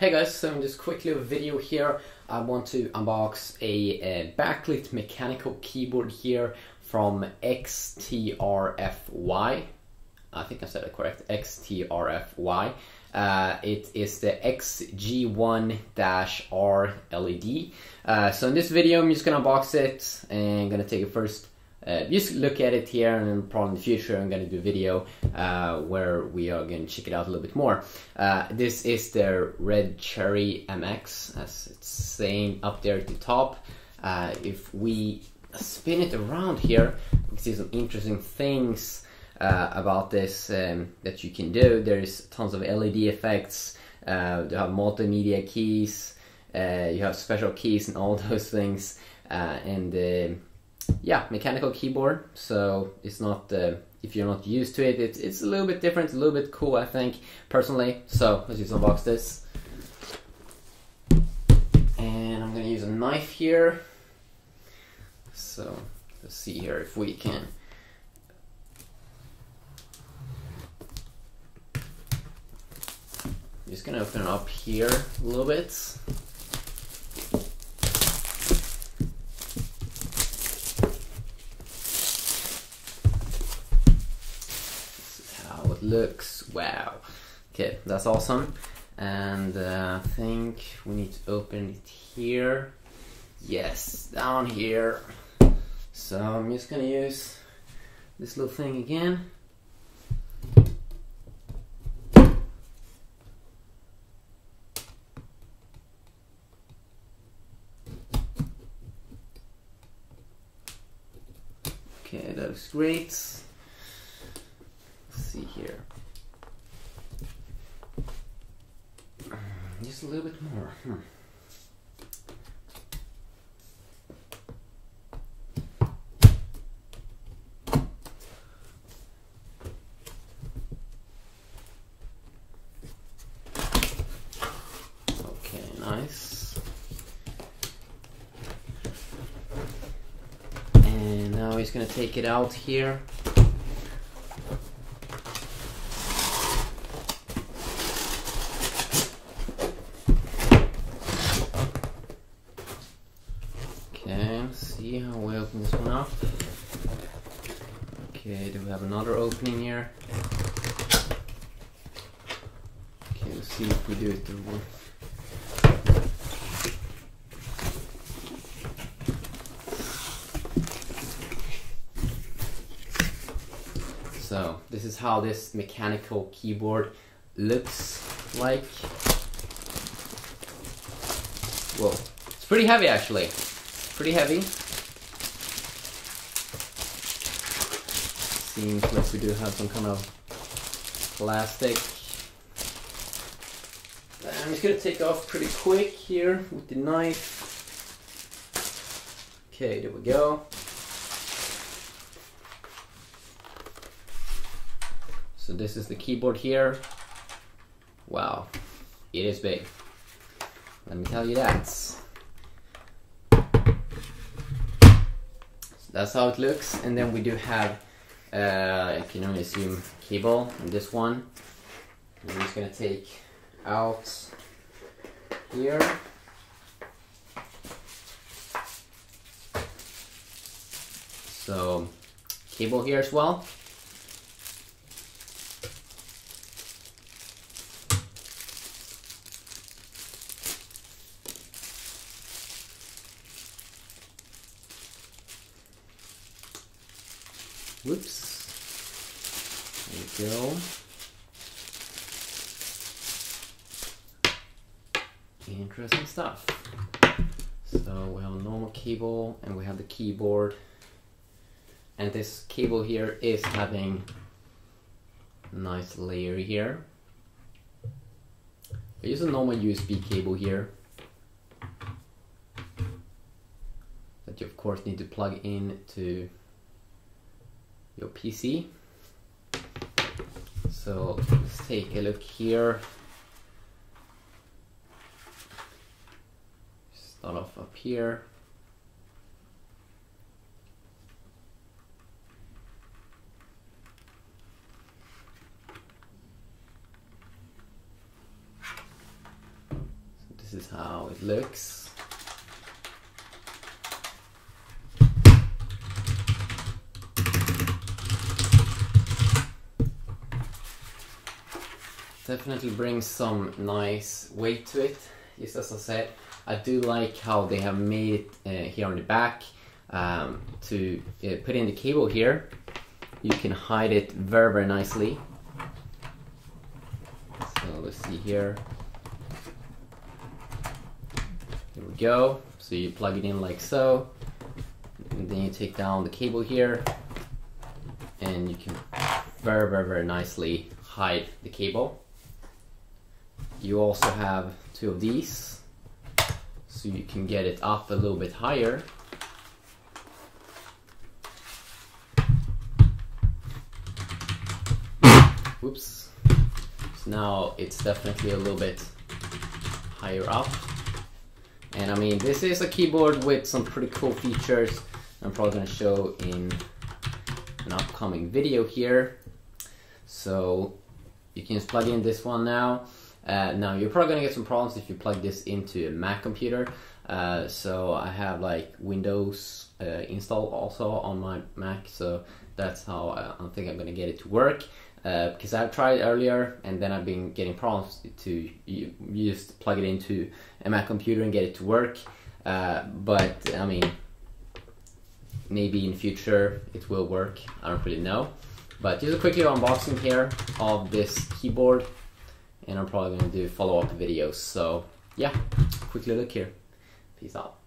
Hey guys, so in this quick little video here I want to unbox a backlit mechanical keyboard here from XTRFY. I think I said it correct, XTRFY. It is the XG1-R LED. So in this video I'm just gonna unbox it and gonna take a first just look at it here, and then probably in the future I'm going to do a video where we are going to check it out a little bit more. This is the Red Cherry MX, as it's saying up there at the top. If we spin it around here, we can see some interesting things about this that you can do. There's tons of LED effects, you have multimedia keys, you have special keys and all those things, yeah, mechanical keyboard, so it's not, if you're not used to it, it's a little bit different, a little bit cool, I think, personally. So let's just unbox this. And I'm gonna use a knife here. So let's see here if we can. I'm just gonna open it up here a little bit. Looks, wow. Okay, that's awesome. And I think we need to open it here. Yes, down here. So I'm just gonna use this little thing again. Okay, that looks great. See here, just a little bit more. Okay, nice. And now he's gonna take it out here. Okay, let's see how we open this one up. Okay, do we have another opening here? Okay, let's see if we do it the way. So this is how this mechanical keyboard looks like. Whoa, it's pretty heavy actually. Pretty heavy. Seems like we do have some kind of plastic. I'm just gonna take off pretty quick here with the knife. Okay, there we go. So this is the keyboard here. Wow, it is big. Let me tell you that. That's how it looks, and then we do have, I can only assume, cable in this one. I'm just gonna take out here. So, cable here as well. Whoops. There we go. Interesting stuff. So we have a normal cable and we have the keyboard. And this cable here is having a nice layer here. I use a normal USB cable here that you of course need to plug in to your PC. So let's take a look here. Start off up here. This is how it looks. Definitely brings some nice weight to it. Just as I said, I do like how they have made it here on the back to put in the cable here. You can hide it very nicely. So let's see here. Here we go. So you plug it in like so, and then you take down the cable here, and you can very nicely hide the cable. You also have two of these, so you can get it up a little bit higher. Whoops. So now it's definitely a little bit higher up. And I mean, this is a keyboard with some pretty cool features I'm probably going to show in an upcoming video here. So you can just plug in this one now. Now you're probably going to get some problems if you plug this into a Mac computer. So I have like Windows installed also on my Mac, so that's how I think I'm going to get it to work. Because I've tried earlier and then I've been getting problems to just plug it into a Mac computer and get it to work. But I mean, maybe in the future it will work. I don't really know. But just a quick little unboxing here of this keyboard, and I'm probably going to do follow-up videos. So yeah, quick little look here. Peace out.